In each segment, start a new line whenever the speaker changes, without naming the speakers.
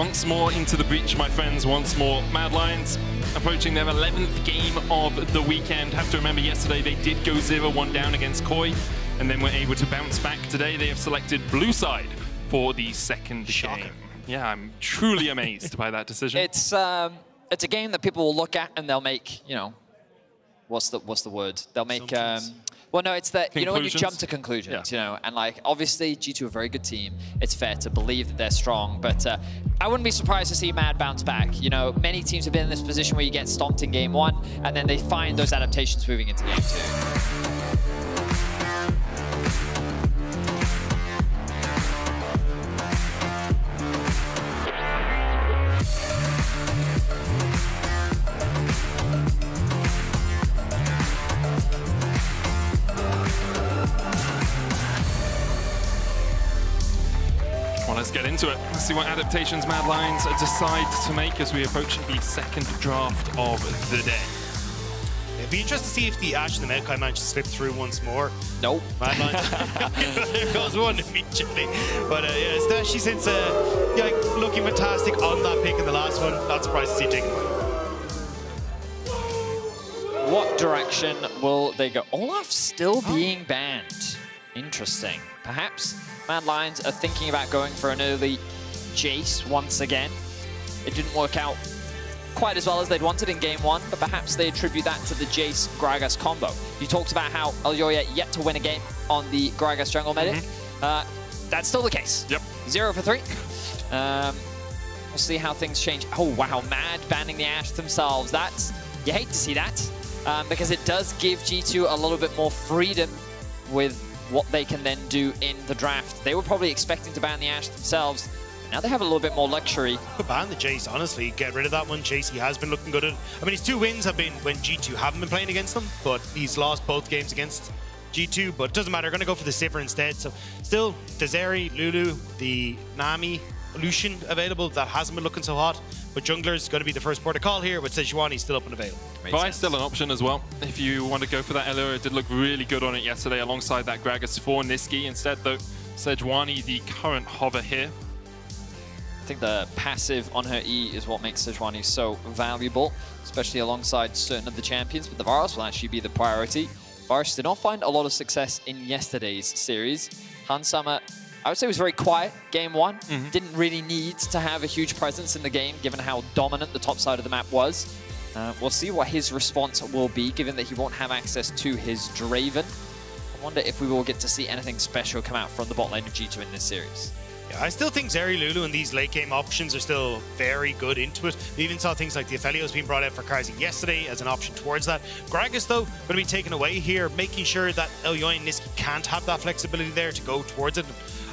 once more into the breach, my friends, once more. Mad Lions approaching their 11th game of the weekend. Have to remember yesterday they did go 0-1 down against Koi, and then were able to bounce back. Today they have selected blue side for the second game. Yeah, I'm truly amazed by that decision.
It's a game that people will look at and they'll make, you know, what's the word? They'll make well, no, it's that, you know, when you jump to conclusions, you know, and like, obviously, G2 a very good team. It's fair to believe that they're strong, but I wouldn't be surprised to see Mad bounce back. You know, many teams have been in this position where you get stomped in game 1, and then they find those adaptations moving into game 2.
Well, let's get into it. Let's see what adaptations Mad Lions decide to make as we approach the second draft of the day.
It'd be interesting to see if the Ashe and the Maokai manage to slip through once more.
Nope.
Mad Lions. There goes one immediately. But yeah, especially since yeah, looking fantastic on that pick in the last one. Not surprised to see it taken away.
What direction will they go? Olaf still being banned. Interesting. Perhaps Mad Lions are thinking about going for an early Jace once again. It didn't work out quite as well as they'd wanted in game 1, but perhaps they attribute that to the Jace Gragas combo. You talked about how Elyoya yet to win a game on the Gragas jungle medic. That's still the case.
Yep.
0 for 3. We'll see how things change. Oh wow, Mad banning the Ashe themselves. That's, you hate to see that, because it does give G2 a little bit more freedom with what they can then do in the draft. They were probably expecting to ban the Ashe themselves. Now they have a little bit more luxury.
Could ban the Jace, honestly. Get rid of that one. Jace, he has been looking good at it. I mean, his 2 wins have been when G2 haven't been playing against them, but he's lost both games against G2, but it doesn't matter. Going to go for the Sivir instead. So still, the Zeri, Lulu, the Nami, Lucian available. That hasn't been looking so hot. But Jungler's going to be the first port of call here, with Sejuani still up and available.
Vi still an option as well. If you want to go for that, Elyoya did look really good on it yesterday alongside that Gragas for Nisqy. Instead, though, Sejuani, the current hover here.
I think the passive on her E is what makes Sejuani so valuable, especially alongside certain of the champions, but the Varus will actually be the priority. Varus did not find a lot of success in yesterday's series. Hans Sama, I would say, was very quiet game 1. Didn't really need to have a huge presence in the game, given how dominant the top side of the map was. We'll see what his response will be, given that he won't have access to his Draven. I wonder if we will get to see anything special come out from the bot lane of G2 in this series.
Yeah, I still think Zeri, Lulu and these late game options are still very good into it. We even saw things like the Aphelios being brought out for Carzzy yesterday as an option towards that. Gragas, though, going to be taken away here, making sure that Elyoya and Nisqy can't have that flexibility there to go towards it.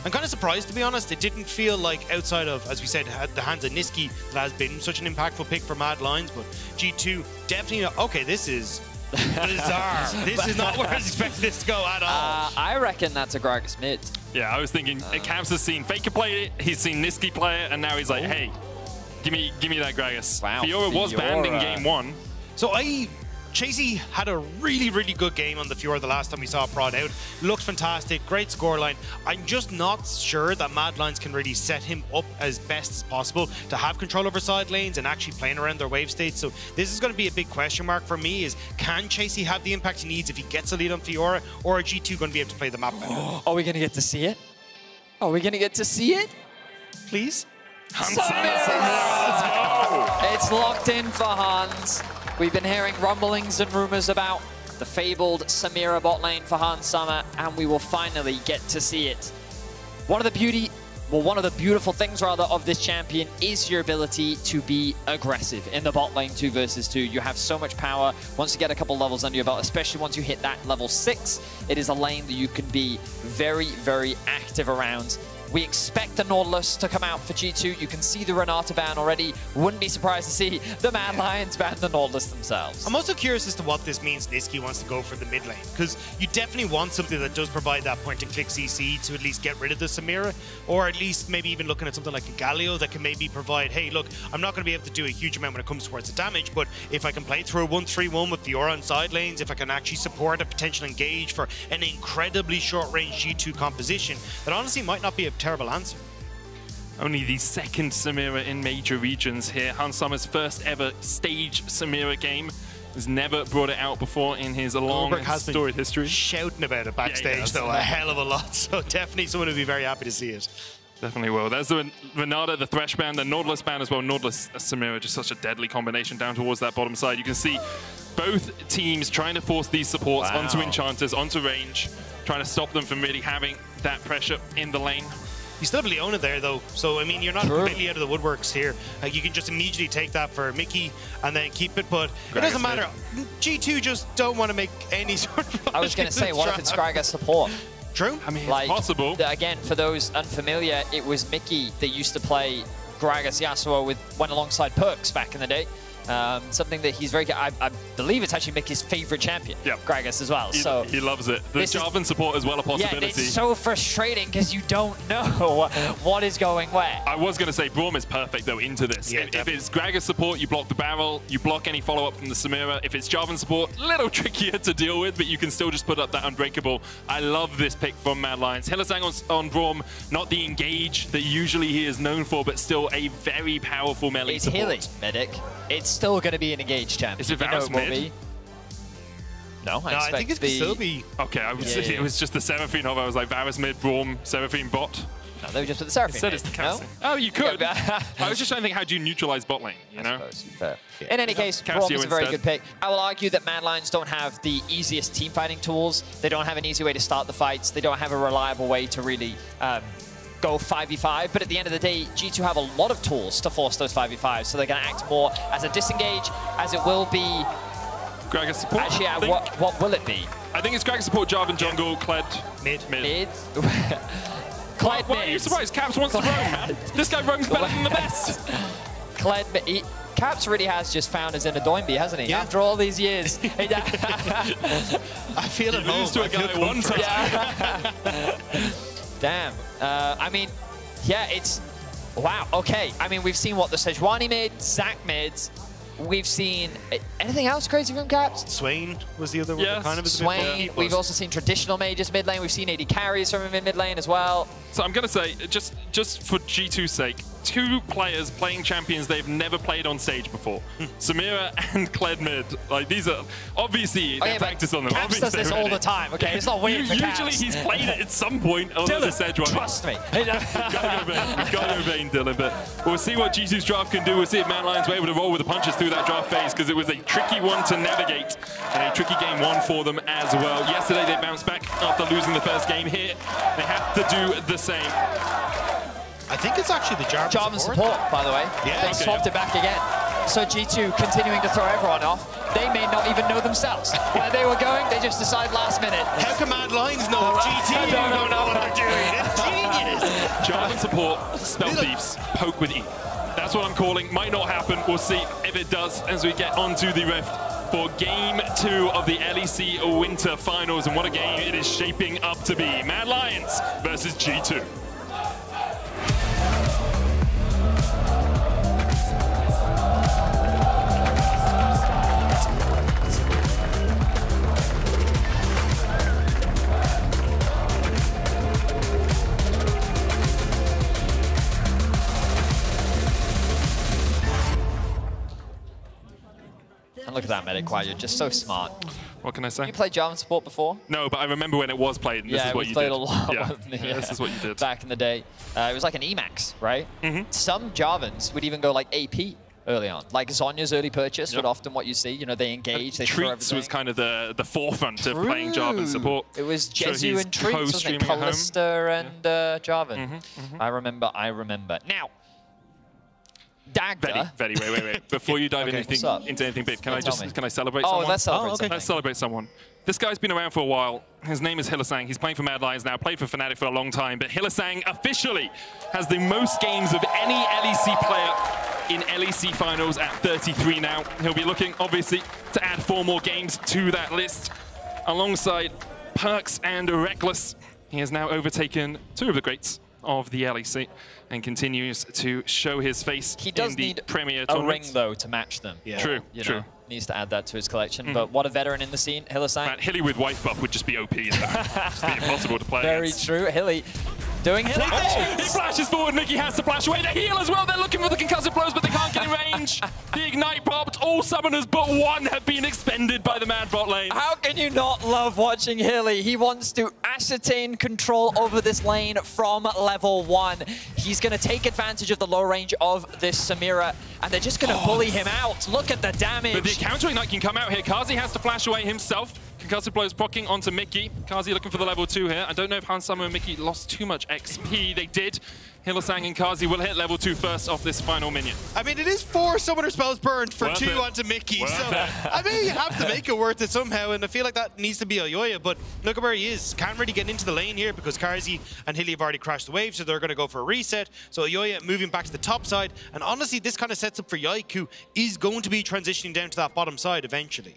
I'm kind of surprised, to be honest. It didn't feel like, outside of, as we said, the hands of Nisqy, that has been such an impactful pick for Mad Lions, but G2 definitely not. Okay, this is bizarre. This is not where I was expecting this to go at all.
I reckon that's a Gragas mid.
Yeah, I was thinking, Cavs has seen Faker play it, he's seen Nisqy play it, and now he's like, hey, give me that Gragas.
Wow,
Fiora was banned in game 1.
So Chasey had a really, really good game on the Fiora the last time we saw Prod out. Looked fantastic, great scoreline. I'm just not sure that Mad Lions can really set him up as best as possible to have control over side lanes and actually playing around their wave states. So this is going to be a big question mark for me, is can Chasey have the impact he needs if he gets a lead on Fiora, or are G2 going to be able to play the map better?
Are we going to get to see it? Are we going to get to see it?
Please?
It's locked in for Hans. We've been hearing rumblings and rumors about the fabled Samira bot lane for Hans Sama, and we will finally get to see it. One of the beautiful things rather of this champion is your ability to be aggressive in the bot lane 2 versus 2. You have so much power once you get a couple levels under your belt, especially once you hit that level 6. It is a lane that you can be very, very active around. We expect the Nautilus to come out for G2. You can see the Renata ban already. Wouldn't be surprised to see the Mad Lions ban the Nautilus themselves.
I'm also curious as to what this means Nisqy wants to go for the mid lane, because you definitely want something that does provide that point-and-click CC to at least get rid of the Samira, or at least maybe even looking at something like a Galio that can maybe provide, hey, look, I'm not going to be able to do a huge amount when it comes towards the damage, but if I can play through a 1-3-1 with Fiora on side lanes, if I can actually support a potential engage for an incredibly short-range G2 composition, that honestly might not be a terrible answer.
Only the second Samira in major regions here. Hans Sommer's first ever stage Samira game. Has never brought it out before in his long and storied history.
Shouting about it backstage, though, a hell of a lot. So definitely someone would be very happy to see it.
Definitely will. There's the Renata, the Thresh band, the Nautilus band as well. Nautilus, Samira, just such a deadly combination down towards that bottom side. You can see both teams trying to force these supports onto Enchanters, onto range, trying to stop them from really having that pressure in the lane.
You still have Leona there, though. So, I mean, you're not completely out of the woodworks here. You can just immediately take that for Mickey and then keep it, but it doesn't matter. G2 just don't want to make any sort of...
I was going to say, what if it's Gragas support?
True.
I mean,
like,
it's possible.
Again, for those unfamiliar, it was Mickey that used to play Gragas Yasuo went alongside Perks back in the day. Something that he's very good. I believe it's actually Mickey's favorite champion, Gragas as well. So
he loves it. The Jarvan support as well, a possibility.
Yeah, it's so frustrating because you don't know what is going where.
I was going to say Braum is perfect though into this.
Yeah,
if it's Gragas support, you block the barrel, you block any follow-up from the Samira. If it's Jarvan support, a little trickier to deal with, but you can still just put up that Unbreakable. I love this pick from Mad Lions. Hylissang on Braum, not the engage that usually he is known for, but still a very powerful melee support.
Hilly, Medic. It's still going to be an engage champ.
Is it Varus mid?
No, I
think it's still be...
Okay, it was just the Seraphine of I was like, Varus mid, Braum, Seraphine bot.
No, they were just with the Seraphine.
Said it's the casting. No? Oh, you could. I was just trying to think, how do you neutralize bot lane, you know?
Fair. In any case, Braum is a very good pick. I will argue that Mad Lions don't have the easiest team fighting tools. They don't have an easy way to start the fights. They don't have a reliable way to really go 5v5, but at the end of the day, G2 have a lot of tools to force those 5v5s, so they're going to act more as a disengage, as it will be...
Gragas support?
Actually, what will it be?
I think it's Gragas support, Jarvan jungle, Kled mid.
Kled
Why are you surprised? Caps wants to roam, man. This guy roams better than the best.
Kled mid. Caps really has just found his inner Doinby, hasn't he?
Yeah.
After all these years.
I feel it
lose to a guy one time.
Damn. I mean, yeah, it's... Wow, okay. I mean, we've seen what the Sejuani mid, Zac mids. We've seen... Anything else crazy from Caps?
Swain was the other one.
Yes.
Kind of
Swain. We've also seen traditional mages mid lane. We've seen AD carries from him in mid lane as well.
So I'm going to say, just for G2's sake, two players playing champions they've never played on stage before. Samira and Kled mid. Like, these are obviously they practice on them.
Caps does this all the time, okay? It's not weird for Caps.
Usually he's played it at some point on the Sejuani.
Trust me.
We've got to go Vayne, Dylan, but we'll see what G2's draft can do. We'll see if Mad Lions were able to roll with the punches through that draft phase, because it was a tricky one to navigate and a tricky game one for them as well. Yesterday they bounced back after losing the first game here. They have to do the same.
I think it's actually the Jarvan
support, by the way.
Yeah.
They swapped it back again. So G2 continuing to throw everyone off. They may not even know themselves where they were going. They just decide last minute.
How can Mad Lions know G2 don't know what they're doing? It's genius.
Jarvan support, spell thieves, poke with E. That's what I'm calling. Might not happen. We'll see if it does as we get onto the Rift for Game 2 of the LEC Winter Finals. And what a game it is shaping up to be. Mad Lions versus G2.
And look at that, Medic. Wow, you're just so smart.
What can I say?
You played Jarvan support before?
No, but I remember when it was played, and this is what you did.
Yeah, we played a lot.
Yeah, this is what you did.
Back in the day. It was like an Emax, right? Some Jarvans would even go like AP early on. Like Zhonya's early purchase would often what you see. You know, they engage, they throw
Treats
everything.
was kind of the forefront of playing Jarvan support.
It was Jezu and Treats, wasn't it? Kalista and Jarvan. I remember. Now, Dagda.
Vedi, wait. Before you dive into anything big, can I celebrate someone?
Let's celebrate
Let's celebrate someone. This guy's been around for a while. His name is Hylissang. He's playing for Mad Lions now, played for Fnatic for a long time, but Hylissang officially has the most games of any LEC player in LEC Finals at 33 now. He'll be looking, obviously, to add 4 more games to that list. Alongside Perks and Rekkles, he has now overtaken 2 of the greats of the LEC and continues to show his face in the Premier tournament.
A ring, though, to match them.
Yeah. True.
Needs to add that to his collection. But what a veteran in the scene, Hylissang.
Hilly with wife buff would just be OP. Just be impossible to play
Very
against.
true. Hilly doing here.
Oh, he flashes forward. Mickey has to flash away. The heal as well. They're looking for the concussive blows, but they can't get in range. The ignite popped. All summoners but one have been expended by the Mad bot lane.
How can you not love watching Hilly? He wants to ascertain control over this lane from level 1. He's going to take advantage of the low range of this Samira, and they're just going to bully him out. Look at the damage.
But the counter ignite can come out here. Kazi has to flash away himself. Concussive blows proccing onto Mickey. Kazi looking for the level 2 here. I don't know if Hans Sama and Mickey lost too much XP. They did. Hylissang and Kazi will hit level 2 first off this final minion.
I mean, it is 4 summoner spells burned for
Worth
2
it.
onto Mickey.
Worth
So,
it.
I mean, you have to make it worth it somehow, and I feel like that needs to be Elyoya, but look at where he is. Can't really get into the lane here because Karzi and Hilly have already crashed the wave, so they're going to go for a reset. So Elyoya moving back to the top side, and honestly, this kind of sets up for Yike, who is going to be transitioning down to that bottom side eventually.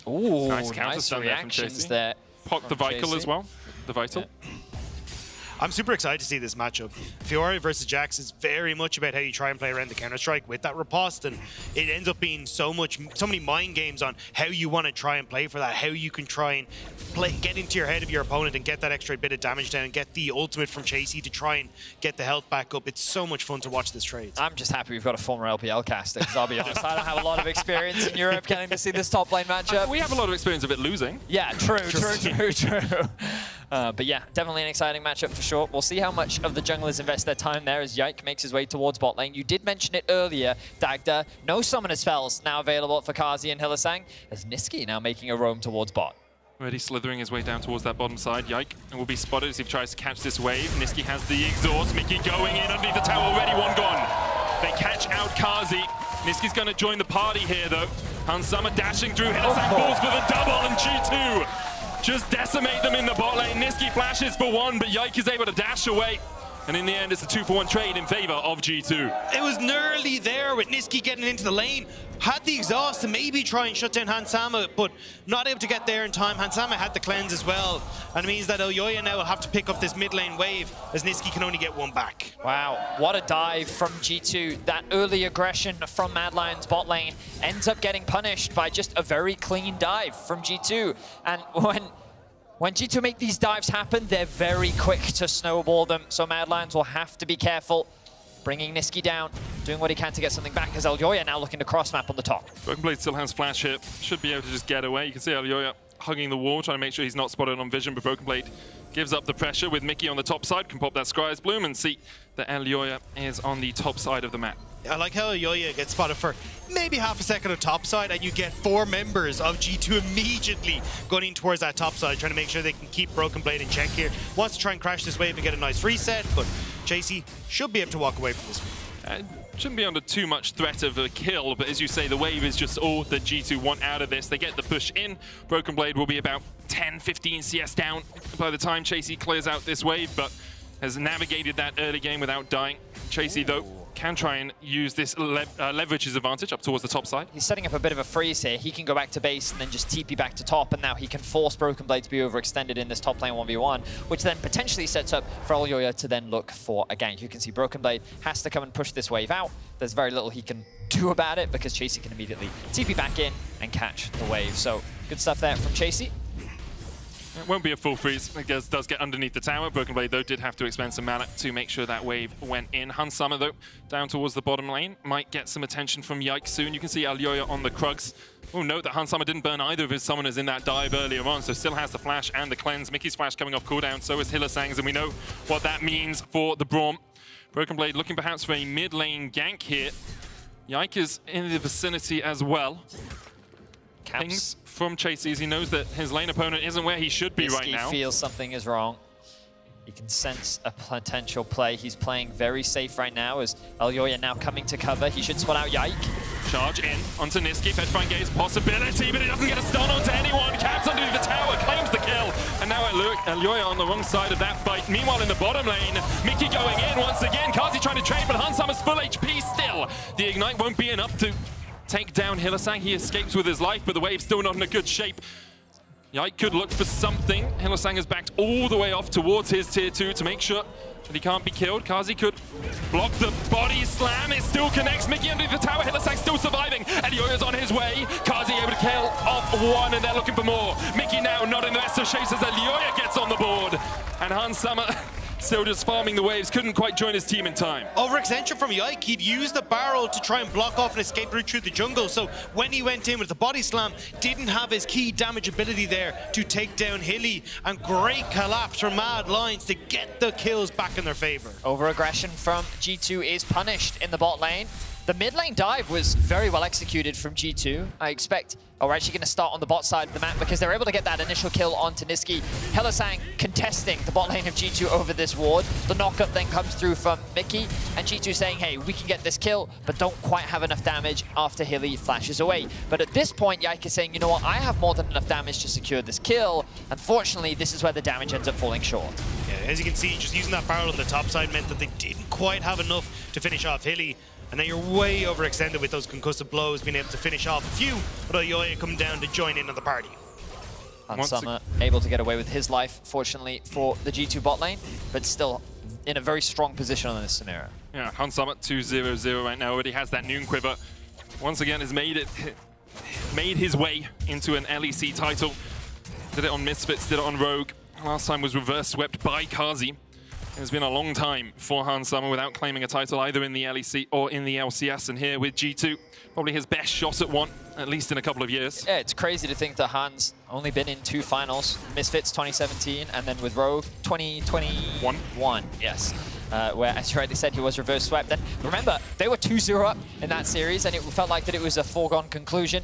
Ooh,
Nice counter
nice
stun there from
reactions
Chasey.
there.
Popped the
from
Vital
Chasey.
as well. The Vital.
Yeah.
I'm super excited to see this matchup. Fiora versus Jax is very much about how you try and play around the Counter-Strike with that riposte, and it ends up being so many mind games on how you want to try and play for that, how you can try and get into your head of your opponent and get that extra bit of damage down and get the ultimate from Chasey to try and get the health back up. It's so much fun to watch this trade.
I'm just happy we've got a former LPL caster, because I'll be honest, I don't have a lot of experience in Europe getting to see this top lane matchup.
We have a lot of experience of it losing.
Yeah, true. But yeah, definitely an exciting matchup for sure. We'll see how much of the junglers invest their time there as Yike makes his way towards bot lane. You did mention it earlier, Dagda. No summoner spells now available for Kazi and Hylissang, as Nisqy now making a roam towards bot.
Already slithering his way down towards that bottom side. Yike and will be spotted as he tries to catch this wave. Nisqy has the exhaust. Mickey going in underneath the tower. Already one gone. They catch out Kazi. Nisqy's going to join the party here, though. Hans Sama dashing through. Hylissang falls for the double, and G2 just decimate them in the bot lane. Nisqy flashes for 1, but Yike is able to dash away. And in the end, it's a 2-for-1 trade in favor of G2.
It was nearly there with Nisqy getting into the lane. Had the exhaust to maybe try and shut down Hans Sama, but not able to get there in time. Hans Sama had the cleanse as well. And it means that Elyoya now will have to pick up this mid lane wave as Nisqy can only get 1 back.
Wow, what a dive from G2. That early aggression from Mad Lions bot lane ends up getting punished by just a very clean dive from G2. And when G2 make these dives happen, they're very quick to snowball them. So Mad Lions will have to be careful, bringing Nisqy down, doing what he can to get something back, as Elyoya now looking to cross map on the top.
Broken Blade still has flash here. Should be able to just get away. You can see Elyoya hugging the wall, trying to make sure he's not spotted on vision, but Broken Blade gives up the pressure with Mickey on the top side, can pop that Scry's Bloom and see that Elyoya is on the top side of the map.
I like how Elyoya gets spotted for maybe half a second on top side, and you get 4 members of G2 immediately going towards that top side, trying to make sure they can keep Broken Blade in check here. Wants to try and crash this wave and get a nice reset, but Chasey should be able to walk away from this one.
Shouldn't be under too much threat of a kill, but as you say, the wave is just all that G2 want out of this. They get the push in. Broken Blade will be about 10-15 CS down by the time Chasey clears out this wave, but has navigated that early game without dying. Chasey, though, can try and use this leverage his advantage up towards the top side.
He's setting up a bit of a freeze here. He can go back to base and then just TP back to top, and now he can force Broken Blade to be overextended in this top lane 1v1, which then potentially sets up for Elyoya to then look for a gank. You can see Broken Blade has to come and push this wave out. There's very little he can do about it because Chasey can immediately TP back in and catch the wave. So good stuff there from Chasey.
It won't be a full freeze. It does get underneath the tower. Broken Blade, though, did have to expend some mana to make sure that wave went in. Hans Sama, though, down towards the bottom lane. Might get some attention from Yike soon. You can see Elyoya on the Krugs. Oh, note that Hans Sama didn't burn either of his summoners in that dive earlier on, so still has the flash and the cleanse. Mickey's flash coming off cooldown, so is Hylissang's, and we know what that means for the Braum. Broken Blade looking perhaps for a mid-lane gank here. Yike is in the vicinity as well. Pings from Chasey as he knows that his lane opponent isn't where he should be right now.
He feels something is wrong. He can sense a potential play. He's playing very safe right now as Elyoya now coming to cover. He should spot out Yike.
Charge in onto Nisqy. Petrifying Gaze possibility, but he doesn't get a stun onto anyone. Caps underneath the tower, claims the kill. And now Elyoya on the wrong side of that fight. Meanwhile, in the bottom lane, Mickey going in once again. Kazi trying to trade, but Hans Sama's full HP still. The ignite won't be enough to take down Hylissang. He escapes with his life, but the wave's still not in a good shape. Yike could look for something. Hylissang has backed all the way off towards his tier 2 to make sure that he can't be killed. Kazi could block the body slam. It still connects. Mickey underneath the tower. Hylissang still surviving. Elyoya's on his way. Kazi able to kill off 1, and they're looking for more. Mickey now not in the best of shapes as Elyoya gets on the board. And Hans Sama still just farming the waves, couldn't quite join his team in time.
Overextension from Yike. He'd used the barrel to try and block off an escape route through the jungle, so when he went in with the body slam, didn't have his key damage ability there to take down Hilly, and great collapse from Mad Lions to get the kills back in their favor.
Over-aggression from G2 is punished in the bot lane. The mid lane dive was very well executed from G2. I expect, we're actually going to start on the bot side of the map because they're able to get that initial kill onto Niski. Hylissang contesting the bot lane of G2 over this ward. The knockup then comes through from Mickey, and G2 saying, hey, we can get this kill, but don't quite have enough damage after Hilly flashes away. But at this point, Yike is saying, you know what, I have more than enough damage to secure this kill. Unfortunately, this is where the damage ends up falling short.
Yeah, as you can see, just using that barrel on the top side meant that they didn't quite have enough to finish off Hilly. And now you're way overextended with those concussive blows, being able to finish off a few, but Elyoya come down to join in on the party.
Hans Sama able to get away with his life, fortunately, for the G2 bot lane, but still in a very strong position on this Samira.
Yeah, Hans Sama 2-0-0 right now, already has that Noon Quiver. Once again has made his way into an LEC title. Did it on Misfits, did it on Rogue. Last time was reverse swept by Carzzy. It's been a long time for Hans Sama without claiming a title either in the LEC or in the LCS, and here with G2, probably his best shot at one, at least in a couple of years.
Yeah, it's crazy to think that Hans only been in 2 finals, Misfits 2017, and then with Rogue 2021. Yes. Where, as you rightly said, he was reverse swept. Then remember, they were 2-0 up in that series, and it felt like that it was a foregone conclusion.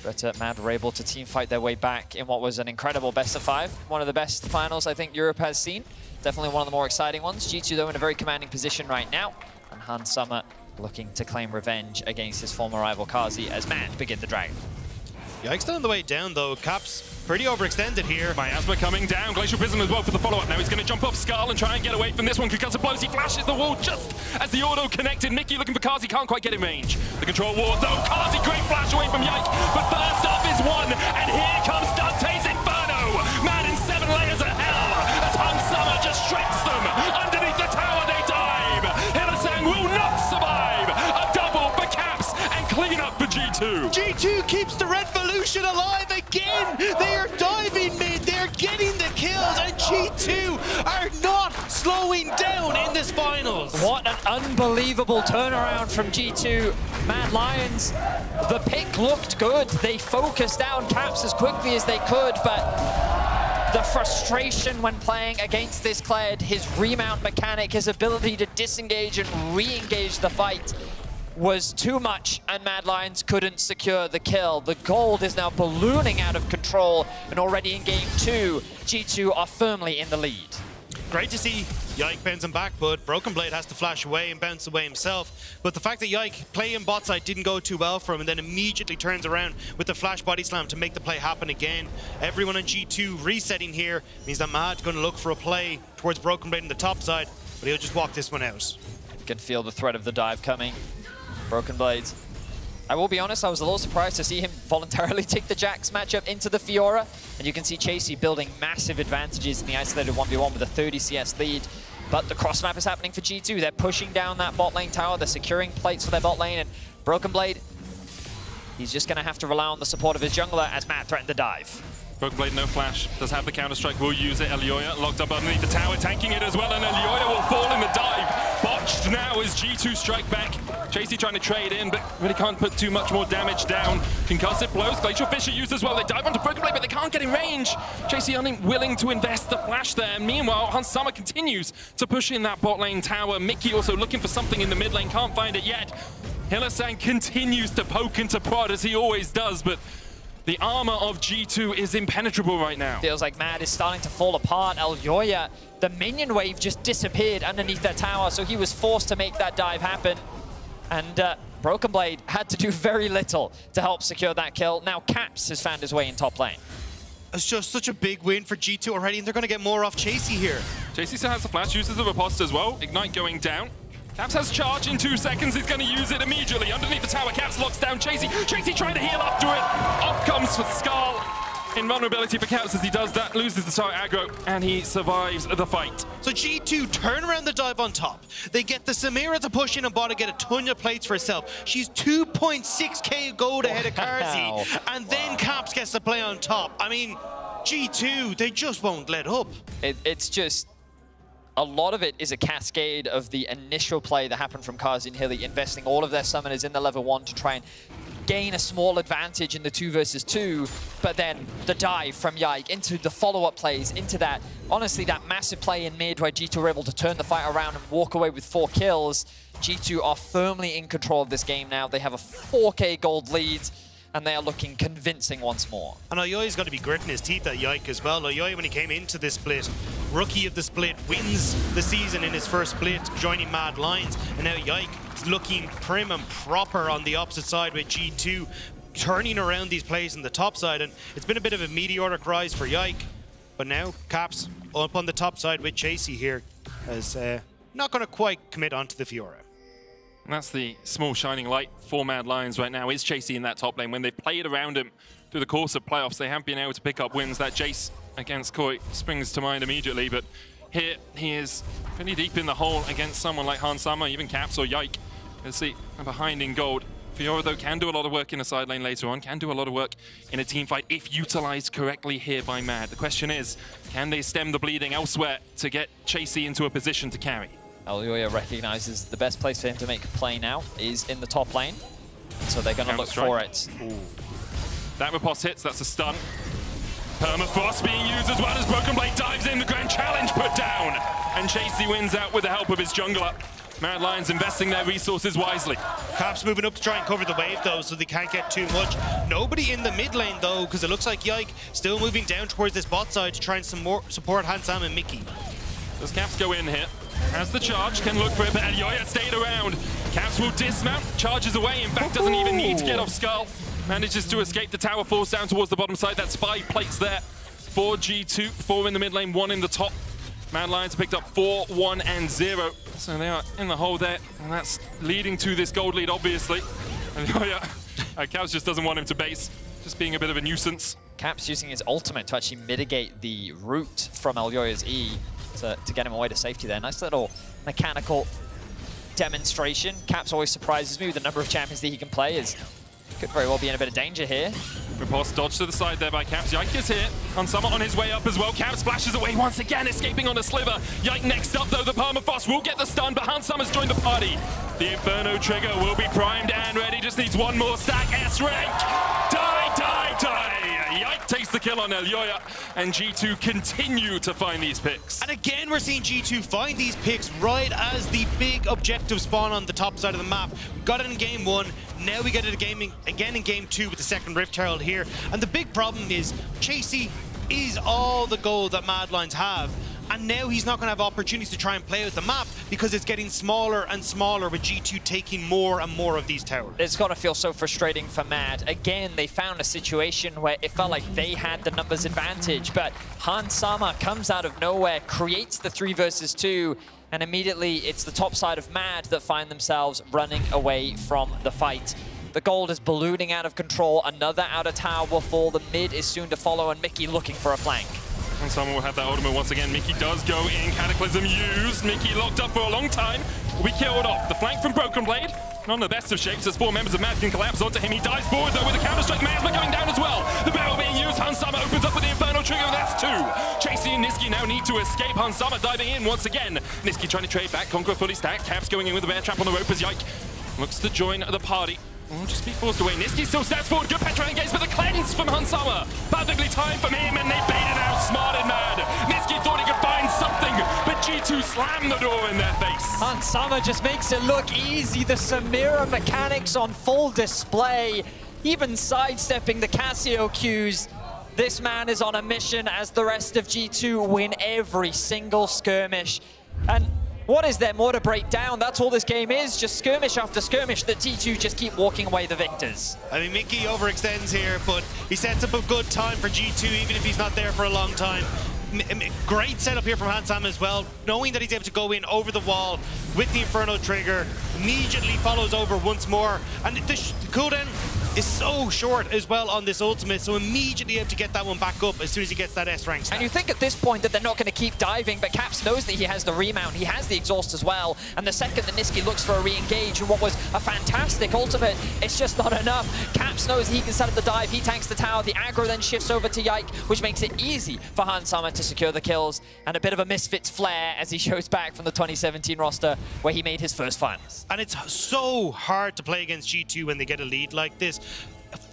But Mad were able to team fight their way back in what was an incredible best of 5. One of the best finals I think Europe has seen. Definitely one of the more exciting ones. G2, though, in a very commanding position right now. And Hans Sama looking to claim revenge against his former rival Carzzy as Mad begin the Dragon.
Yike's still on the way down, though. Caps pretty overextended here.
Miasma coming down. Glacial Prism as well for the follow-up. Now he's going to jump off Skarl and try and get away from this one. Concussive blows. He flashes the wall just as the auto connected. Mickey looking for Carzzy. Can't quite get in range. The control ward, though. Carzzy, great flash away from Yike. But first off is one. And here comes Dante's Inferno. Mad in 7 layers of hell. As Hans Sama just shreds them. Underneath the tower they dive. Hylissang will not survive. A double for Caps and clean up for G2.
G2 keeps the Revolution alive again. They are diving mid. They're getting the kills, and G2 are not slowing down in this finals.
What an unbelievable turnaround from G2. Mad Lions, the pick looked good. They focused down Caps as quickly as they could, but the frustration when playing against this Kled, his remount mechanic, his ability to disengage and re-engage the fight was too much, and Mad Lions couldn't secure the kill. The gold is now ballooning out of control, and already in game 2, G2 are firmly in the lead.
Great to see Yike bends him back, but Broken Blade has to flash away and bounce away himself. But the fact that Yike playing bot side didn't go too well for him and then immediately turns around with the flash body slam to make the play happen again. Everyone on G2 resetting here means that Mad's going to look for a play towards Broken Blade on the top side, but he'll just walk this one out.
You can feel the threat of the dive coming. Broken Blades. I will be honest, I was a little surprised to see him voluntarily take the Jax matchup into the Fiora. And you can see Chasey building massive advantages in the isolated 1v1 with a 30 CS lead. But the cross map is happening for G2. They're pushing down that bot lane tower. They're securing plates for their bot lane. And Broken Blade, he's just going to have to rely on the support of his jungler as Matt threatened to dive.
Broken Blade, no flash, does have the counter-strike, will use it. Elyoya locked up underneath the tower, tanking it as well, and Elyoya will fall in the dive. Botched now as G2 strike back. Chasey trying to trade in, but really can't put too much more damage down. Concussive blows, Glacial Fissure used as well. They dive onto Broken Blade, but they can't get in range. Chasey unwilling to invest the flash there. Meanwhile, Hans Sama continues to push in that bot lane tower. Mickey also looking for something in the mid lane, can't find it yet. Hylissang continues to poke and to prod as he always does, but the armor of G2 is impenetrable right now.
Feels like Mad is starting to fall apart. Elyoya, the minion wave just disappeared underneath that tower, so he was forced to make that dive happen. And Broken Blade had to do very little to help secure that kill. Now Caps has found his way in top lane.
It's just such a big win for G2 already, and they're going to get more off Chasey here.
Chasey still has the flash, uses the riposte as well. Ignite going down. Caps has charge in 2 seconds. He's going to use it immediately. Underneath the tower, Caps locks down Chasey. Chasey trying to heal after it. Off comes Skarl. Invulnerability for Caps as he does that, loses the tower aggro, and he survives the fight.
So G2 turn around the dive on top. They get the Samira to push in and bot and get a ton of plates for herself. She's 2.6k gold ahead of Carzzy, and then Caps gets to play on top. I mean, G2, they just won't let up.
It's just a lot of it is a cascade of the initial play that happened from Carzzy and Hilly, investing all of their summoners in the level 1 to try and gain a small advantage in the 2 versus 2, but then the dive from Yike into the follow-up plays, into that, honestly, that massive play in mid where G2 were able to turn the fight around and walk away with 4 kills. G2 are firmly in control of this game now. They have a 4K gold lead, and they are looking convincing once more. And
Oyoi's got to be gritting his teeth at Yike as well. Oyoi, when he came into this split, rookie of the split, wins the season in his first split, joining Mad Lions. And now Yike is looking prim and proper on the opposite side with G2, turning around these plays on the top side. And it's been a bit of a meteoric rise for Yike. But now Caps up on the top side with Chasey here, as not going to quite commit onto the Fiora.
And that's the small shining light for Mad Lions right now, is Chasey in that top lane. When they've played around him through the course of playoffs, they have been able to pick up wins. That Jace against Koi springs to mind immediately, but here he is pretty deep in the hole against someone like Hans Sama, even Caps or Yike. Let's see, behind in gold. Fiora, though, can do a lot of work in a side lane later on, can do a lot of work in a team fight if utilized correctly here by Mad. The question is, can they stem the bleeding elsewhere to get Chasey into a position to carry?
Elyoya recognizes the best place for him to make a play now is in the top lane. So they're going to look for it.
Ooh. That riposte hits, that's a stun. Permafrost being used as well as Broken Blade dives in, the grand challenge put down. And Chasey wins out with the help of his jungler. Mad Lions investing their resources wisely.
Caps moving up to try and cover the wave though, so they can't get too much. Nobody in the mid lane though, because it looks like Yike still moving down towards this bot side to try and support Hansam and Mickey.
Does Caps go in here? Has the charge, can look for it, but Elyoya stayed around. Caps will dismount, charges away, in fact doesn't even need to get off Skull. Manages to escape the tower, falls down towards the bottom side. That's 5 plates there for G2, 4 in the mid lane, 1 in the top. Mad Lions picked up 4, 1, and 0. So they are in the hole there, and that's leading to this gold lead, obviously. Elyoya, Caps just doesn't want him to base, just being a bit of a nuisance.
Caps using his ultimate to actually mitigate the route from Elyoya's E to get him away to safety there. Nice little mechanical demonstration. Caps always surprises me with the number of champions that he can play. Could very well be in a bit of danger here.
Riposte dodged to the side there by Caps. Yike is here. Hansama on his way up as well. Caps splashes away once again, escaping on a sliver. Yike next up though. The Permafrost will get the stun, but Hansama's joined the party. The Inferno trigger will be primed and ready. Just needs one more stack. S-rank. Die, die, die. Yike takes the kill on Elyoya, and G2 continue to find these picks.
And again, we're seeing G2 find these picks right as the big objective spawn on the top side of the map. We got it in game 1, now we get it again in game 2 with the second Rift Herald here. And the big problem is, Chasey is all the gold that Mad Lions have. And now he's not going to have opportunities to try and play out the map because it's getting smaller and smaller with G2 taking more and more of these towers.
It's got to feel so frustrating for Mad. Again, they found a situation where it felt like they had the numbers advantage, but Hansama comes out of nowhere, creates the 3 versus 2, and immediately it's the top side of Mad that find themselves running away from the fight. The gold is ballooning out of control. Another outer tower will fall. The mid is soon to follow, and Mickey looking for a flank.
And someone will have that ultimate once again. Mickey does go in. Cataclysm used. Mickey locked up for a long time. We killed off. The flank from Broken Blade. Not in the best of shapes as 4 members of Mad can collapse onto him. He dives forward though with a counter-strike. Miasma going down as well. The barrel being used. Hansama opens up with the Inferno trigger. That's 2. Chasey and Nisqy now need to escape. Hansama diving in once again. Nisqy trying to trade back. Conqueror fully stacked. Caps going in with a bear trap on the rope as Yike looks to join the party. Will just be forced away. Nisqy still stands forward. Good Petra engaged, but the cleanse from Hansama. Perfectly timed from him, and they baited out smart and Mad. Nisqy thought he could find something, but G2 slammed the door in their face.
Hansama just makes it look easy. The Samira mechanics on full display, even sidestepping the Cassio Qs. This man is on a mission as the rest of G2 win every single skirmish. And what is there more to break down? That's all this game is, just skirmish after skirmish that G2 just keep walking away the victors.
I mean, Mickey overextends here, but he sets up a good time for G2, even if he's not there for a long time. Great setup here from Hansam as well, knowing that he's able to go in over the wall with the Inferno trigger, immediately follows over once more, and the cooldown is so short as well on this ultimate, so immediately able to get that one back up as soon as he gets that S-rank stack.
And you think at this point that they're not going to keep diving, but Caps knows that he has the remount, he has the exhaust as well, and the second that Nisqy looks for a re-engage in what was a fantastic ultimate, it's just not enough. Caps knows he can set up the dive, he tanks the tower, the aggro then shifts over to Yike, which makes it easy for Hansama to to secure the kills, and a bit of a Misfits flair as he shows back from the 2017 roster where he made his first finals.
And it's so hard to play against G2 when they get a lead like this.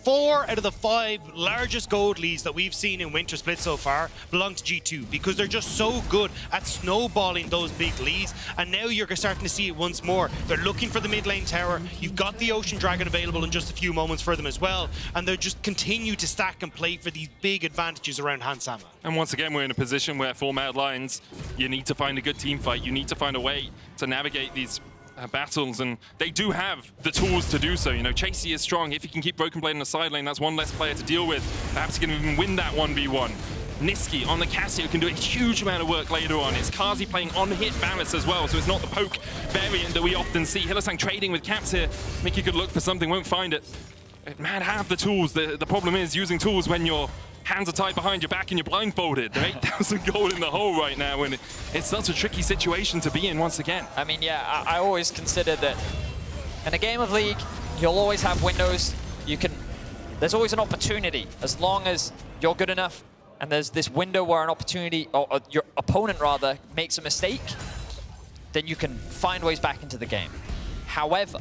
4 out of the 5 largest gold leads that we've seen in Winter Split so far belong to G2 because they're just so good at snowballing those big leads. And now you're starting to see it once more. They're looking for the mid lane tower. You've got the Ocean Dragon available in just a few moments for them as well. And they'll just continue to stack and play for these big advantages around Hans Sama.
And once again, we're in a position where for Mad Lions, you need to find a good team fight. You need to find a way to navigate these battles, and they do have the tools to do so. You know, Chasey is strong. If he can keep Broken Blade in the side lane, that's one less player to deal with. Perhaps he can even win that 1v1. Nisqy on the Cassio can do a huge amount of work later on. It's Carzzy playing on-hit Balance as well, so it's not the poke variant that we often see. Hylissang trading with Caps here. Mickey could look for something, won't find it. Mad have the tools. The problem is using tools when your hands are tied behind your back and you're blindfolded. They're 8,000 gold in the hole right now, and it's such a tricky situation to be in once again.
I mean, yeah, I always consider that in a game of League, you'll always have windows. There's always an opportunity as long as you're good enough, and there's this window where an opportunity, or your opponent rather, makes a mistake, then you can find ways back into the game. However,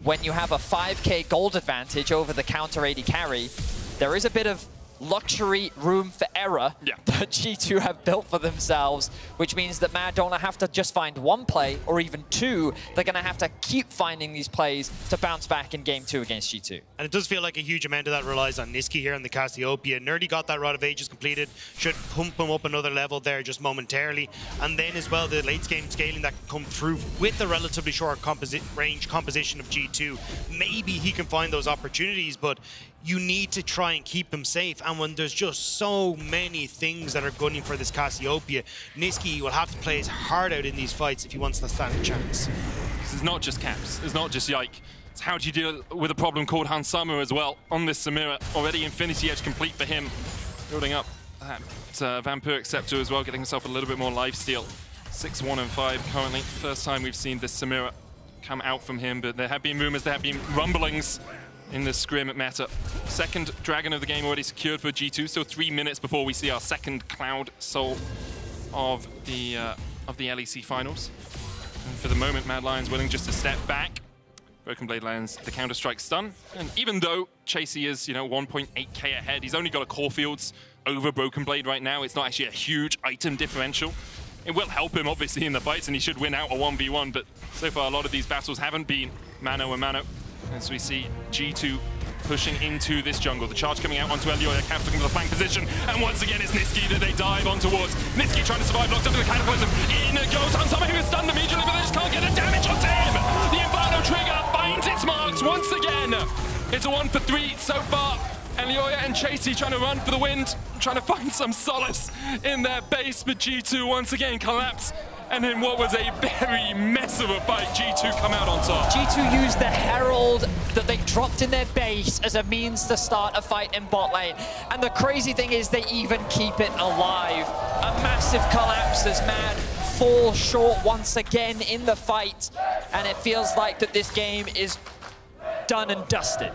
when you have a 5k gold advantage over the counter AD carry, there is a bit of luxury room for error that G2 have built for themselves, which means that Mad don't have to just find one play or even two. They're going to have to keep finding these plays to bounce back in game 2 against G2.
And it does feel like a huge amount of that relies on Nisqy here in the Cassiopeia. Nerdy got that Rod of Ages completed, should pump him up another level there just momentarily. And then as well, the late game scaling that can come through with the relatively short range composition of G2. Maybe he can find those opportunities, but you need to try and keep him safe. And when there's just so many things that are gunning for this Cassiopeia, Nisqy will have to play his heart out in these fights if he wants to stand a chance.
This is not just Caps, it's not just Yike. It's how do you deal with a problem called Hans Sama as well on this Samira. Already Infinity Edge complete for him. Building up that Vampiric Scepter as well, getting himself a little bit more lifesteal. 6-1 and 5 currently. First time we've seen this Samira come out from him, but there have been rumors, there have been rumblings in the scrim at meta. Second Dragon of the game already secured for G2, still 3 minutes before we see our second Cloud Soul of the LEC finals. And for the moment, Mad Lions willing just to step back. Broken Blade lands the Counter-Strike stun, and even though Chasey is, 1.8k ahead, he's only got a Caulfield's over Broken Blade right now. It's not actually a huge item differential. It will help him, obviously, in the fights, and he should win out a 1v1, but so far a lot of these battles haven't been mano a mano. As we see G2 pushing into this jungle. The charge coming out onto Elyoya, Caps looking for the flank position, and once again it's Nisqy that they dive on towards. Nisqy trying to survive, locked up in the Cataclysm. In goes Hans Sama, who is stunned immediately, but they just can't get the damage onto him. The Inferno trigger finds its marks once again. It's a 1 for 3 so far. Elyoya and Chasey trying to run for the wind, trying to find some solace in their base, but G2 once again collapse. And in what was a very mess of a fight, G2 come out on top.
G2 used the Herald that they dropped in their base as a means to start a fight in bot lane. And the crazy thing is they even keep it alive. A massive collapse as Mad fall short once again in the fight. And it feels like that this game is done and dusted.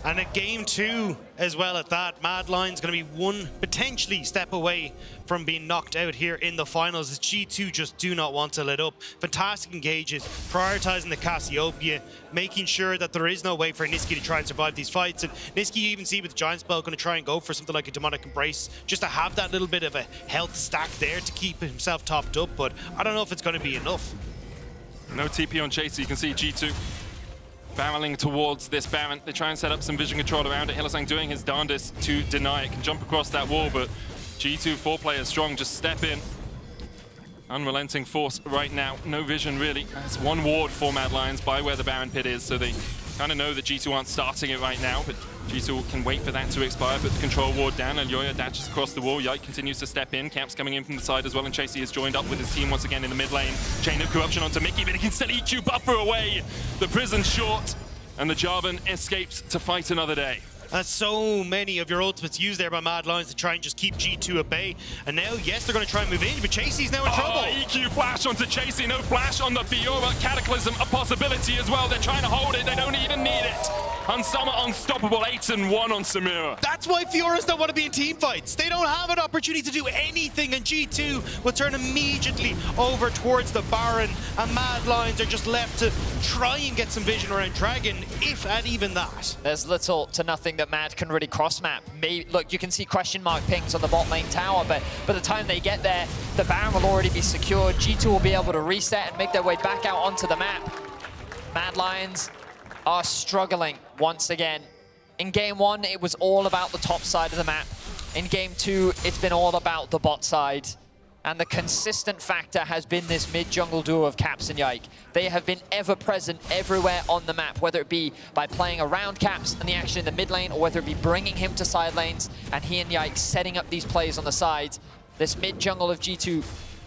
And at game 2 as well at that, Mad Lions going to be one potentially step away from being knocked out here in the finals as G2 just do not want to let up. Fantastic engages, prioritizing the Cassiopeia, making sure that there is no way for Nisqy to try and survive these fights. And Nisqy, you even see with the Giant Spell, going to try and go for something like a Demonic Embrace, just to have that little bit of a health stack there to keep himself topped up, but I don't know if it's going to be enough.
No TP on Chasey, you can see G2 barreling towards this Baron. They try and set up some vision control around it. Hylissang doing his darndest to deny it. Can jump across that wall, but G2, 4 players strong, just step in. Unrelenting force right now. No vision, really. That's one ward for Mad Lions by where the Baron pit is, so they kind of know that G2 aren't starting it right now, but G2 can wait for that to expire, put the control ward down. Elyoya dashes across the wall. Yike continues to step in. Caps coming in from the side as well, and Chasey is joined up with his team once again in the mid lane. Chain of Corruption onto Mickey, but he can still EQ buffer away. The prison's short, and the Jarvan escapes to fight another day.
That's so many of your ultimates used there by Mad Lions to try and just keep G2 at bay. And now, yes, they're going to try and move in, but Chasey's now in trouble.
EQ flash onto Chasey, no flash on the Fiora. Cataclysm, a possibility as well. They're trying to hold it, they don't even need it. Hansama unstoppable, 8-1 on Samira.
That's why Fioras don't want to be in team fights. They don't have an opportunity to do anything, and G2 will turn immediately over towards the Baron, and Mad Lions are just left to try and get some vision around Dragon, if and even that.
There's little to nothing that Mad can really cross-map. Look, you can see question mark pings on the bot lane tower, but by the time they get there, the Baron will already be secured. G2 will be able to reset and make their way back out onto the map. Mad Lions are struggling once again. In game 1, it was all about the top side of the map. In game 2, it's been all about the bot side. And the consistent factor has been this mid-jungle duo of Caps and Yike. They have been ever-present everywhere on the map, whether it be by playing around Caps and the action in the mid lane, or whether it be bringing him to side lanes and he and Yike setting up these plays on the sides. This mid-jungle of G2,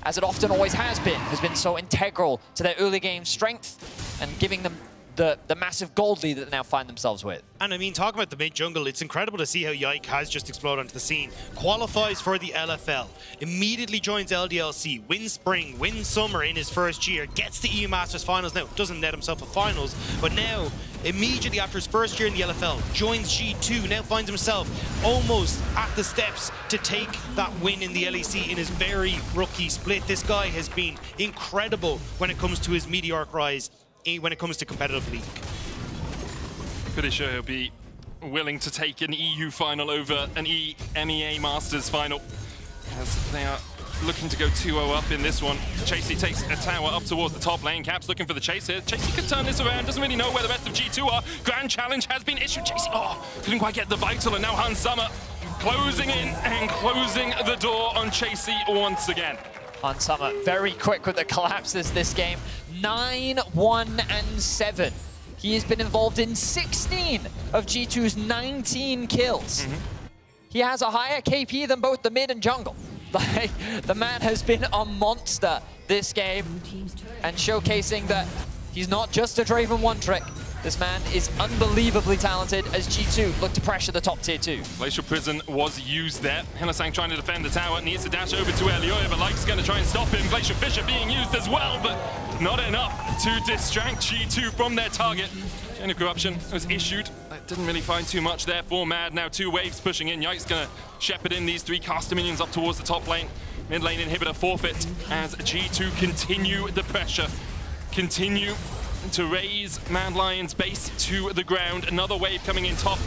as it often always has been so integral to their early game strength and giving them the massive gold lead that they now find themselves with.
And I mean, talking about the mid-jungle, it's incredible to see how Yike has just exploded onto the scene. Qualifies for the LFL, immediately joins LDLC, wins Spring, wins Summer in his first year, gets the EU Masters Finals now, doesn't net himself a Finals, but now, immediately after his first year in the LFL, joins G2, now finds himself almost at the steps to take that win in the LEC in his very rookie split. This guy has been incredible when it comes to his meteoric rise when it comes to competitive league.
Pretty sure he'll be willing to take an EU final over an EMEA Masters final, as they are looking to go 2-0 up in this one. Chasey takes a tower up towards the top lane. Caps looking for the chase here. Chasey could turn this around, doesn't really know where the rest of G2 are. Grand challenge has been issued. Chasey, couldn't quite get the vital, and now Hansama closing in and closing the door on Chasey once again.
Hansama very quick with the collapses this game. 9-1-7. He has been involved in 16 of G2's 19 kills. He has a higher KP than both the mid and jungle. Like, the man has been a monster this game, and showcasing that he's not just a Draven one-trick. This man is unbelievably talented as G2 look to pressure the top tier 2.
Glacial Prison was used there. Hylissang trying to defend the tower, needs to dash over to Elioya, but Like's going to try and stop him. Glacial Fissure being used as well, but not enough to distract G2 from their target. Chain of Corruption was issued. That didn't really find too much there for Mad. Now 2 waves pushing in. Yike's going to shepherd in these 3 caster minions up towards the top lane. Mid lane inhibitor forfeit as G2 continue the pressure. Continue to raise Mad Lions base to the ground. Another wave coming in top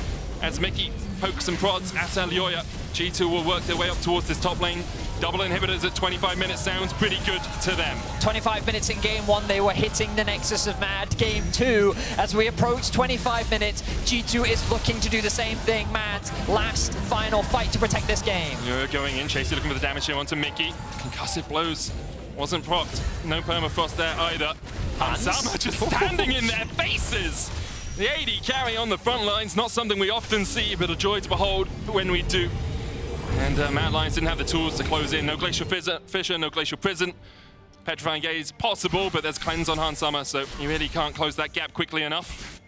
as Mickey pokes and prods at Elioya. G2 will work their way up towards this top lane. Double inhibitors at 25 minutes sounds pretty good to them. 25
minutes in game 1, they were hitting the Nexus of Mad. Game 2, as we approach 25 minutes, G2 is looking to do the same thing. Mad's last final fight to protect this game.
You're going in, Chasey looking for the damage here onto Mickey. Concussive blows. Wasn't procced. No permafrost there either. Hansama just standing in their faces. The AD carry on the front lines, not something we often see, but a joy to behold when we do. And Mad Lions didn't have the tools to close in. No Glacial Fissure, no Glacial Prison. Petrifying Gaze possible, but there's Cleanse on Hansama, so you really can't close that gap quickly enough.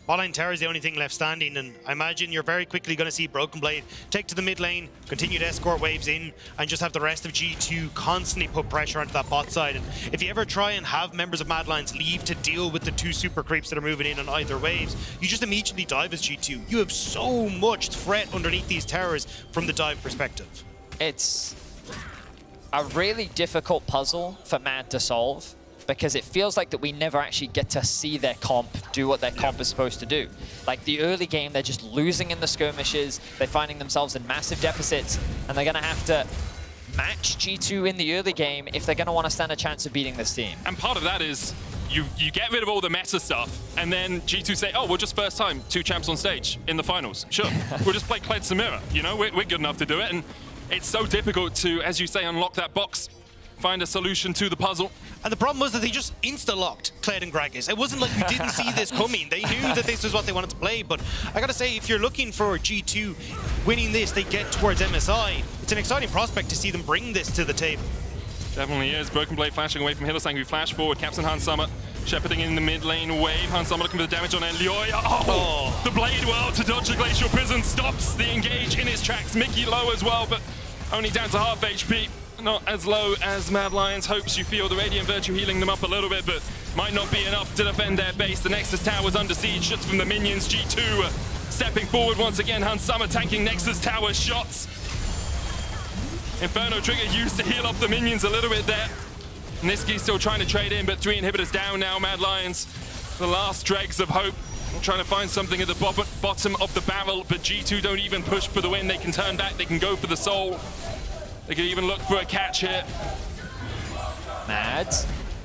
Botline Tower is the only thing left standing, and I imagine you're very quickly going to see Broken Blade take to the mid lane, continue to escort waves in, and just have the rest of G2 constantly put pressure onto that bot side. And if you ever try and have members of Mad Lions leave to deal with the 2 super creeps that are moving in on either waves, you just immediately dive as G2. You have so much threat underneath these towers from the dive perspective.
It's a really difficult puzzle for Mad to solve, because it feels like that we never actually get to see their comp do what their comp is supposed to do. Like, the early game, they're just losing in the skirmishes, they're finding themselves in massive deficits, and they're going to have to match G2 in the early game if they're going to want to stand a chance of beating this team.
And part of that is you get rid of all the meta stuff, and then G2 say, oh, we're just first time 2 champs on stage in the finals. Sure, we'll just play Kled Samira. You know, we're good enough to do it, and it's so difficult to, as you say, unlock that box, find a solution to the puzzle.
And the problem was that they just insta-locked Kled and Gragas. It wasn't like we didn't see this coming. They knew that this was what they wanted to play, but I gotta say, if you're looking for G2 winning this, they get towards MSI. It's an exciting prospect to see them bring this to the table.
Definitely is. Broken Blade flashing away from Hylissang, who flash forward. Caps and Hansama shepherding in the mid lane wave. Hansama looking for the damage on Elioya. Oh! The Blade World to dodge the Glacial Prison stops the engage in his tracks. Mickey low as well, but only down to half HP. not as low as Mad Lions hopes. You feel the Radiant Virtue healing them up a little bit, but might not be enough to defend their base. The Nexus Tower's under siege, shots from the minions. G2 stepping forward once again. Hans Sama tanking Nexus Tower shots. Inferno Trigger used to heal up the minions a little bit there. Nisqy still trying to trade in, but 3 inhibitors down now. Mad Lions, the last dregs of hope. Trying to find something at the bottom of the barrel, but G2 don't even push for the win. They can turn back, they can go for the soul. They can even look for a catch here.
Mad,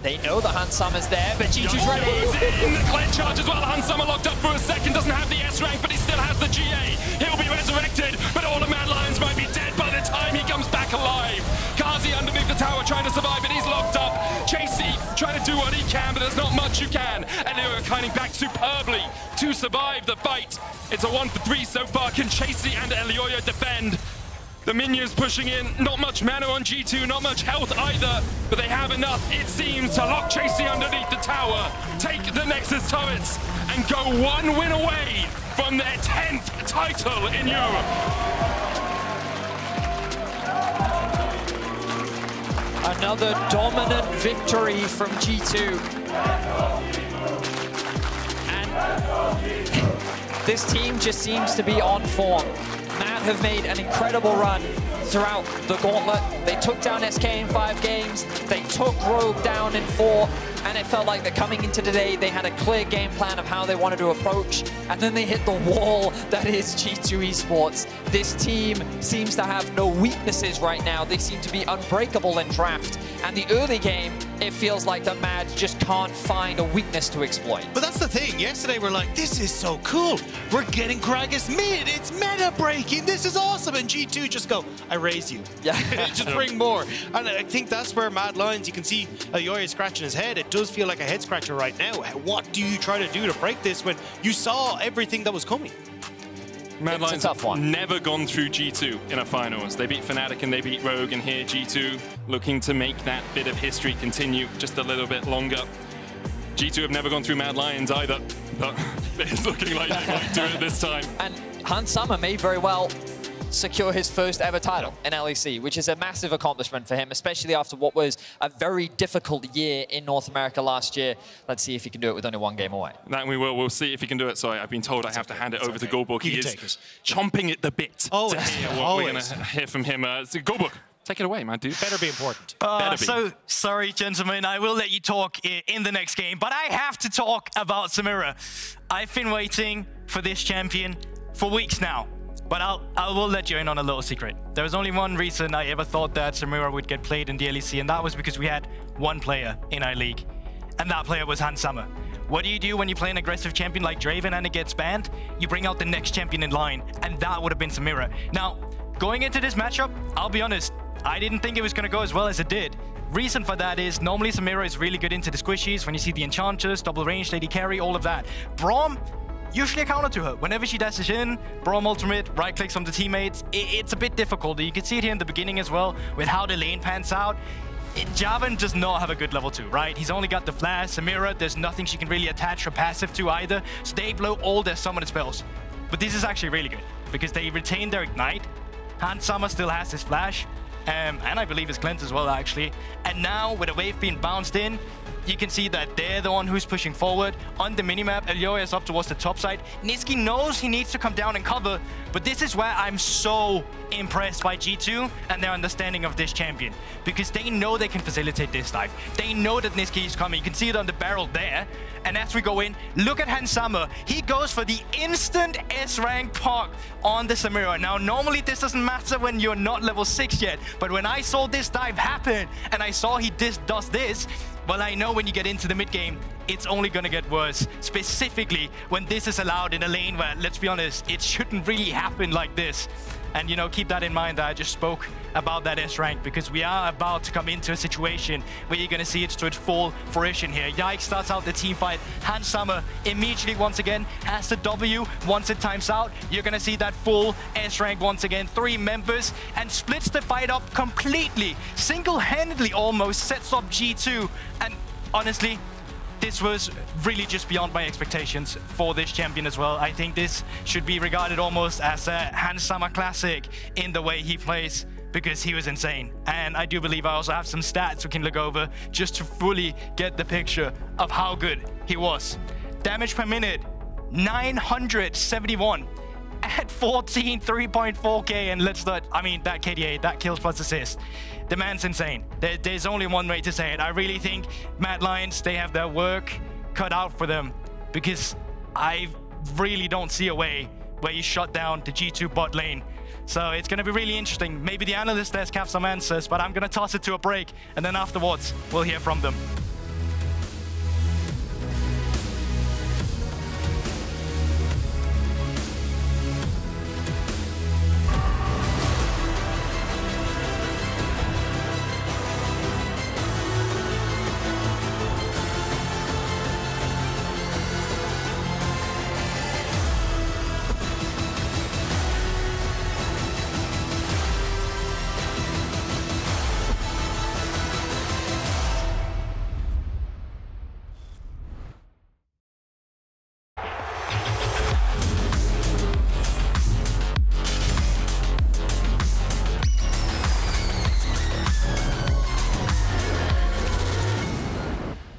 they know that Hans Sama's there, but G2's ready.
In the Kled charge as well. Hans Sama locked up for a second, doesn't have the S rank, but he still has the GA. He'll be resurrected, but all the Mad Lions might be dead by the time he comes back alive. Kazi underneath the tower trying to survive, but he's locked up. Chasey trying to do what he can, but there's not much you can. Elioya coming back superbly to survive the fight. It's a 1 for 3 so far. Can Chasey and Elioya defend? The minions pushing in, not much mana on G2, not much health either, but they have enough, it seems, to lock Chasey underneath the tower, take the Nexus turrets, and go 1 win away from their 10th title in Europe.
Another dominant victory from G2. And this team just seems to be on form. Mad have made an incredible run throughout the gauntlet. They took down SK in 5 games. They took Rogue down in 4. And it felt like that coming into today, they had a clear game plan of how they wanted to approach. And then they hit the wall that is G2 Esports. This team seems to have no weaknesses right now. They seem to be unbreakable in draft. And the early game, it feels like the Mad just can't find a weakness to exploit.
But that's the thing. Yesterday we're like, this is so cool. We're getting Gragas mid. It's meta breaking. This is awesome. And G2 just go, I raise you.
Yeah.
Just bring more. And I think that's where Mad Lions, you can see Elioya scratching his head. It does feel like a head scratcher right now. What do you try to do to break this when you saw everything that was coming?
Mad Lions have never gone through G2 in a finals. They beat Fnatic and they beat Rogue, and here G2 looking to make that bit of history continue just a little bit longer. G2 have never gone through Mad Lions either, but it's looking like they might do it this time.
And Hans Sama may very well secure his first ever title in LEC, which is a massive accomplishment for him, especially after what was a very difficult year in North America last year. Let's see if he can do it with only 1 game away.
That we will. We'll see if he can do it. Sorry, I've been told I have to hand it over to Goldbook. He is chomping at the bit to hear what we're going to hear from him. Goldbook, take it away, man, dude.
Better be important.
So, sorry, gentlemen, I will let you talk in the next game, but I have to talk about Samira. I've been waiting for this champion for weeks now. But I will let you in on a little secret. There was only one reason I ever thought that Samira would get played in the LEC, and that was because we had 1 player in our league. And that player was Hans Sama. What do you do when you play an aggressive champion like Draven and it gets banned? You bring out the next champion in line, and that would have been Samira. Now, going into this matchup, I'll be honest, I didn't think it was going to go as well as it did. Reason for that is normally Samira is really good into the squishies, when you see the enchanters, double range, lady carry, all of that. Braum, usually a counter to her. Whenever she dashes in, Braum ultimate, right clicks from the teammates, it's a bit difficult. You can see it here in the beginning as well, with how the lane pans out. Jarvan does not have a good level 2, right? He's only got the flash. Samira, there's nothing she can really attach her passive to either, so they blow all their summoned spells. But this is actually really good, because they retain their ignite. Hans Sama still has his flash, and I believe his cleanse as well, actually. And now, with a wave being bounced in, you can see that they're the one who's pushing forward. On the minimap, Elioya is up towards the top side. Nisqy knows he needs to come down and cover, but this is where I'm so impressed by G2 and their understanding of this champion, because they know they can facilitate this dive. They know that Nisqy is coming. You can see it on the barrel there. And as we go in, look at Hans Sama. He goes for the instant S-rank POC on the Samira. Now, normally this doesn't matter when you're not level 6 yet, but when I saw this dive happen and I saw he does this, well, I know when you get into the mid game, it's only going to get worse. Specifically when this is allowed in a lane where, let's be honest, it shouldn't really happen like this. And, you know, keep that in mind that I just spoke about that S-rank, because we are about to come into a situation where you're going to see it to its full fruition here. Yike starts out the team fight. Hans Sama immediately, once again, has the W. Once it times out, you're going to see that full S-rank once again. 3 members, and splits the fight up completely. Single-handedly almost sets up G2. And honestly, this was really just beyond my expectations for this champion as well. I think this should be regarded almost as a Hans Sama classic in the way he plays. because he was insane. And I do believe I also have some stats we can look over just to fully get the picture of how good he was. Damage per minute, 971 at 14, 3.4k, and let's not, I mean, that KDA, that kills plus assist. The man's insane. There's only one way to say it. I really think Mad Lions, they have their work cut out for them, because I really don't see a way where you shut down the G2 bot lane. So it's going to be really interesting. Maybe the analyst desk have some answers, but I'm going to toss it to a break, and then afterwards, we'll hear from them.